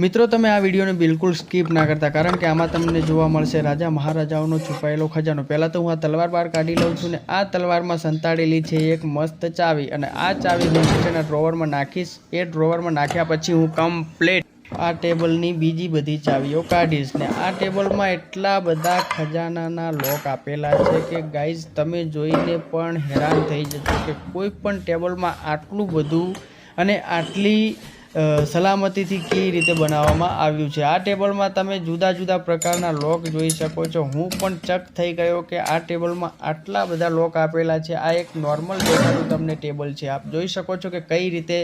મિત્રો તમે આ વિડીયોને બિલકુલ સ્કીપ ના કરતા, કારણ કે આમાં તમને જોવા મળશે રાજા મહારાજાઓનો છુપાયેલો ખજાનો। પહેલાં તો હું આ તલવાર બહાર કાઢી લઉં છું ને આ તલવારમાં સંતાડેલી છે એક મસ્ત ચાવી, અને આ ચાવી હું નીચેના ડ્રોવરમાં નાખીશ। એ ડ્રોવરમાં નાખ્યા પછી હું કમ્પ્લીટ આ ટેબલની બીજી બધી ચાવીઓ કાઢીશ ને આ ટેબલમાં એટલા બધા ખજાનાના લોક આપેલા છે કે ગાઈઝ તમે જોઈને પણ હેરાન થઈ જશો કે કોઈ પણ ટેબલમાં આટલું બધું અને આટલી સલામતીથી કેવી રીતે બનાવવામાં આવ્યું છે। આ ટેબલમાં તમે જુદા જુદા પ્રકારના લોક જોઈ શકો છો। હું પણ ચક થઈ ગયો કે આ ટેબલમાં આટલા બધા લોક આપેલા છે। આ એક નોર્મલ દેખાતું તમને ટેબલ છે। આપ જોઈ શકો છો કે કઈ રીતે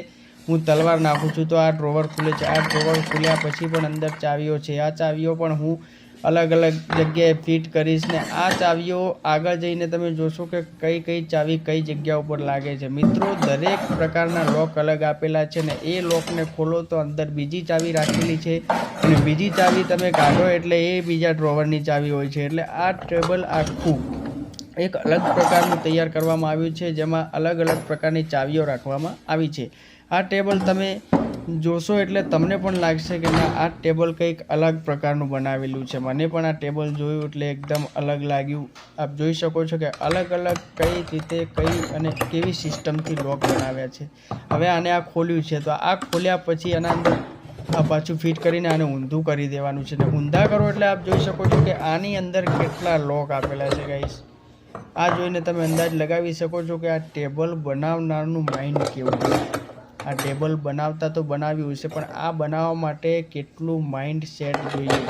હું તલવાર નાખું છું તો આ ડ્રોવર ખુલે છે। આ ડ્રોવર ખુલ્યા પછી પણ અંદર ચાવીઓ છે। આ ચાવીઓ પણ હું અલગ અલગ જગ્યાએ ફિટ કરીશ ને આ ચાવીઓ આગળ જઈને તમે જોશો કે કઈ કઈ ચાવી કઈ જગ્યા ઉપર લાગે છે। મિત્રો દરેક પ્રકારના લોક અલગ આપેલા છે ને એ લોકને ખોલો તો અંદર બીજી ચાવી રાખેલી છે અને બીજી ચાવી તમે કાઢો એટલે એ બીજા ડ્રોવરની ચાવી હોય છે। એટલે આ ટેબલ આખું એક અલગ પ્રકારનું તૈયાર કરવામાં આવ્યું છે, જેમાં અલગ અલગ પ્રકારની ચાવીઓ રાખવામાં આવી છે। આ ટેબલ તમે જોશો એટલે તમને પણ લાગશે કે ના આ ટેબલ કંઈક અલગ પ્રકારનું બનાવેલું છે। મને પણ આ ટેબલ જોયું એટલે એકદમ અલગ લાગ્યું। આપ જોઈ શકો છો કે અલગ અલગ કઈ રીતે કઈ અને કેવી સિસ્ટમથી લોક બનાવ્યા છે। હવે આને આ ખોલ્યું છે તો આ ખોલ્યા પછી આના અંદર આ પાછું ફિટ કરીને આને ઊંધું કરી દેવાનું છે ને ઊંધા કરો એટલે આપ જોઈ શકો છો કે આની અંદર કેટલા લોક આપેલા છે ગાઈસ। આ જોઈને તમે અંદાજ લગાવી શકો છો કે આ ટેબલ બનાવનારનું માઇન્ડ કેવું છે। આ ટેબલ બનાવતા તો બનાવ્યું હશે પણ આ બનાવવા માટે કેટલું માઇન્ડ સેટ જોઈએ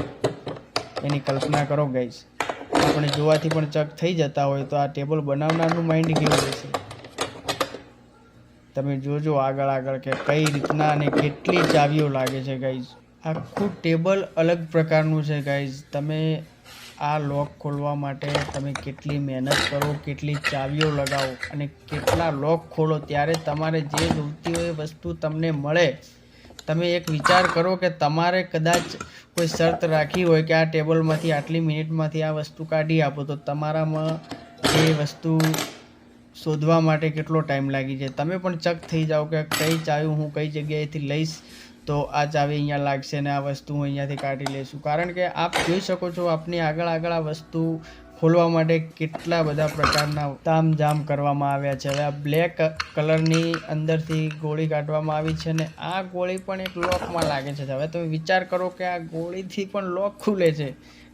એની કલ્પના કરો ગાઈસ। આપણે જોવાથી પણ ચક થઈ જતા હોય તો આ ટેબલ બનાવનારનું માઇન્ડ કેવું હશે તમે જોજો આગળ કે કઈ રીતના અને કેટલી ચાવીઓ લાગે છે ગાઈસ। આખું ટેબલ અલગ પ્રકારનું છે ગાઈસ। તમે આ લોક ખોલવા માટે તમે કેટલી મહેનત કરો, કેટલી ચાવીઓ લગાવો અને કેટલા લોક ખોલો ત્યારે તમારે જે જોઈતી હોય એ વસ્તુ તમને મળે। તમે એક વિચાર કરો કે તમારે કદાચ કોઈ શરત રાખી હોય કે આ ટેબલમાંથી આટલી મિનિટમાંથી આ વસ્તુ કાઢી આપો તો તમારામાં એ વસ્તુ શોધવા માટે કેટલો ટાઈમ લાગી જાય। તમે પણ ચક થઈ જાઓ કે કઈ ચાવી હું કઈ જગ્યાએથી લઈશ તો આ ચાવી અહીંયા લાગશે ને આ વસ્તુ હું અહીંયાથી કાઢી લઈશું। કારણ કે આપ જોઈ શકો છો આપની આગળ આ વસ્તુ ખોલવા માટે કેટલા બધા પ્રકારના તામઝામ કરવામાં આવ્યા છે। હવે આ બ્લેક કલરની અંદરથી ગોળી કાઢવામાં આવી છે ને આ ગોળી પણ એક લોકમાં લાગે છે। હવે તમે વિચાર કરો કે આ ગોળીથી પણ લોક ખુલે છે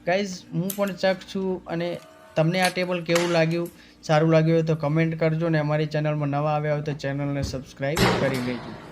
ગાઈઝ। હું પણ ચક છું અને તમને આ ટેબલ કેવું લાગ્યું, સારું લાગ્યું હોય તો કમેન્ટ કરજો ને અમારી ચેનલમાં નવા આવ્યા હોય તો ચેનલને સબસ્ક્રાઈબ કરી લેજો।